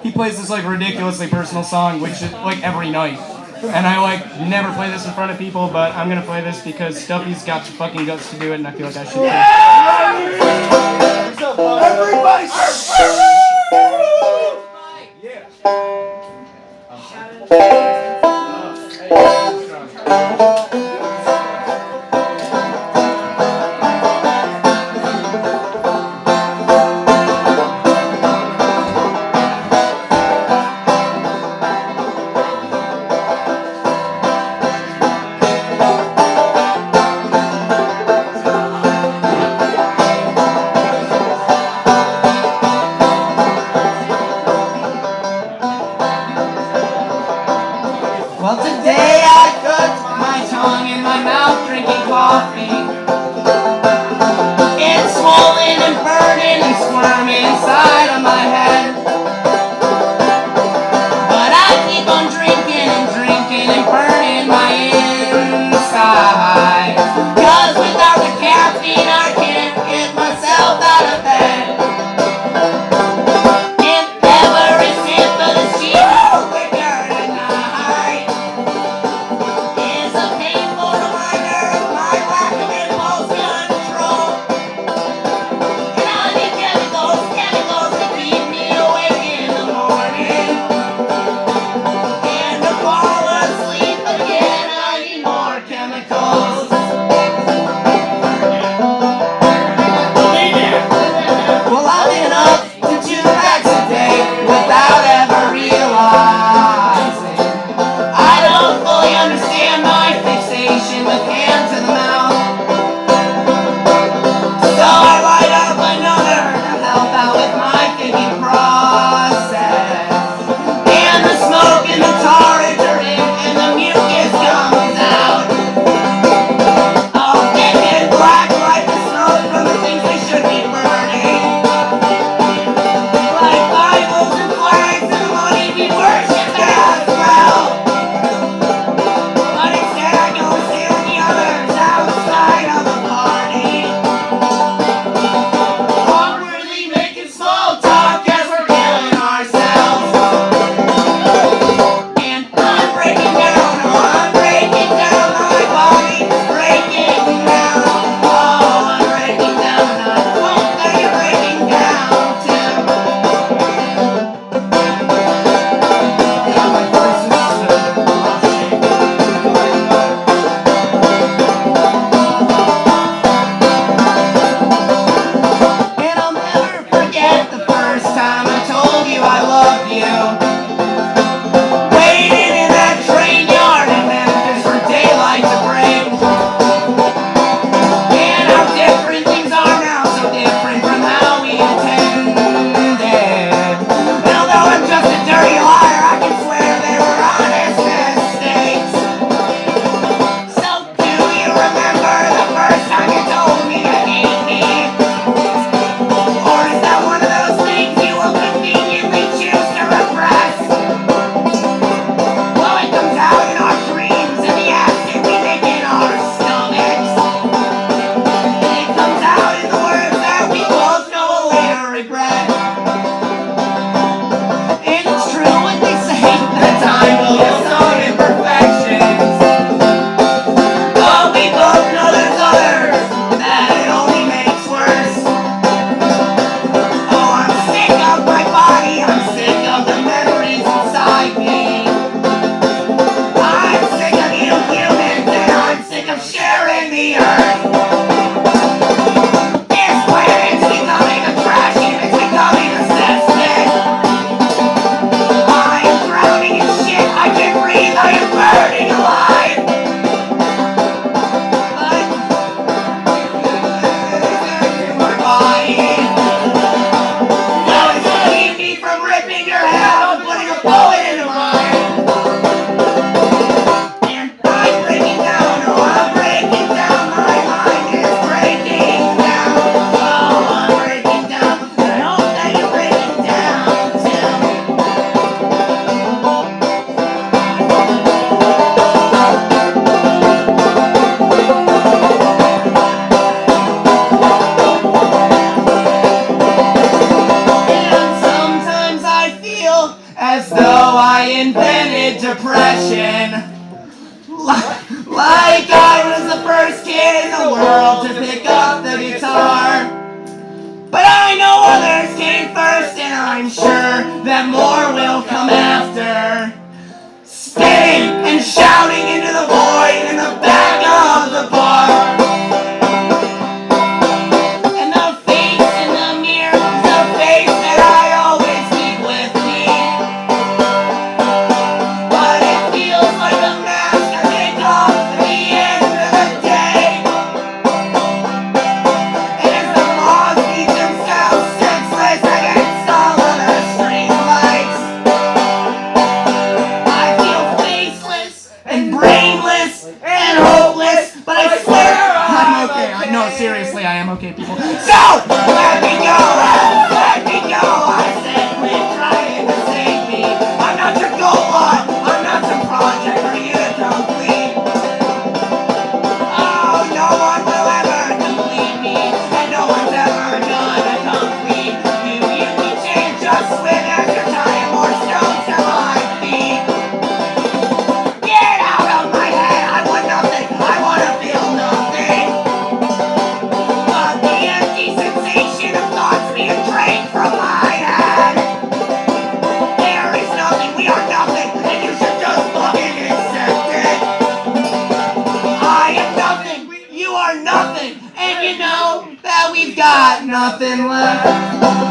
he plays this like ridiculously personal song, which is like every night. And I like never play this in front of people, but I'm gonna play this because Stuffy's got the fucking guts to do it, and I feel like I should. Everybody! Well, today I cooked my tongue in my mouth drinking coffee. It's swollen and burning and squirming inside of my head. But I keep on drinking and burning my inside. 'Cause without the caffeine I can't get myself out of bed. If every sip of the cheap liquor tonight is a painful reminder of my lack of impulse control. And I need chemicals to keep me awake in the morning. And to fall asleep again, I need more chemicals. Well, I've been up to 2 packs a day without ever realizing. I don't fully understand my fixation with hand to the mouth. So I light up another to help out with my thinking process. And the smoke and the tar enter in and the mucus comes out. All thick and black like the smoke from the things they should be burning. Like Bibles and flags and money we worship as well. But instead I go and stare at the others outside of the party. Awkwardly making small talk as we're killing ourselves. And I'm breaking down, my body is breaking down. Oh, I'm breaking down, and I hope that you're breaking down too. Yeah, my voice is rough shape. And I'll never forget the first time I told you I love you. Waiting in that train yard in Memphis for daylight to break. And how different things are now, so different from how we intended. And although I'm just a dirty liar, I can swear they were honest mistakes. So do you remember the first time you told me you hate me? Or is that one of those things you will conveniently choose to repress? as though I invented depression. Like I was the first kid in the world to pick up the guitar. But I know others came first, and I'm sure that more will come after. Spitting and shouting into the void in the back of the bar. And the face in the mirror is the face that I always keep with me. But it feels like a mask I take off at the end of the day. And as the moths beat themselves senseless against all of the street lights, I feel faceless and brainless and hopeless, but I swear I'm okay. No, seriously, I am okay, people. So, let me go, let me go. I said, quit trying to save me. I'm not your goal line, I'm not some project for you to complete. Oh, no one will ever complete me, and no one's ever gonna complete you. You can't just swim after tying more stones to my feet. Get out of my head, I want nothing, I wanna feel nothing. But the empty sensation of thoughts being drained from my head. There is nothing, we are nothing, and you should just fucking accept it. I am nothing, you are nothing, and you know that we've got nothing left.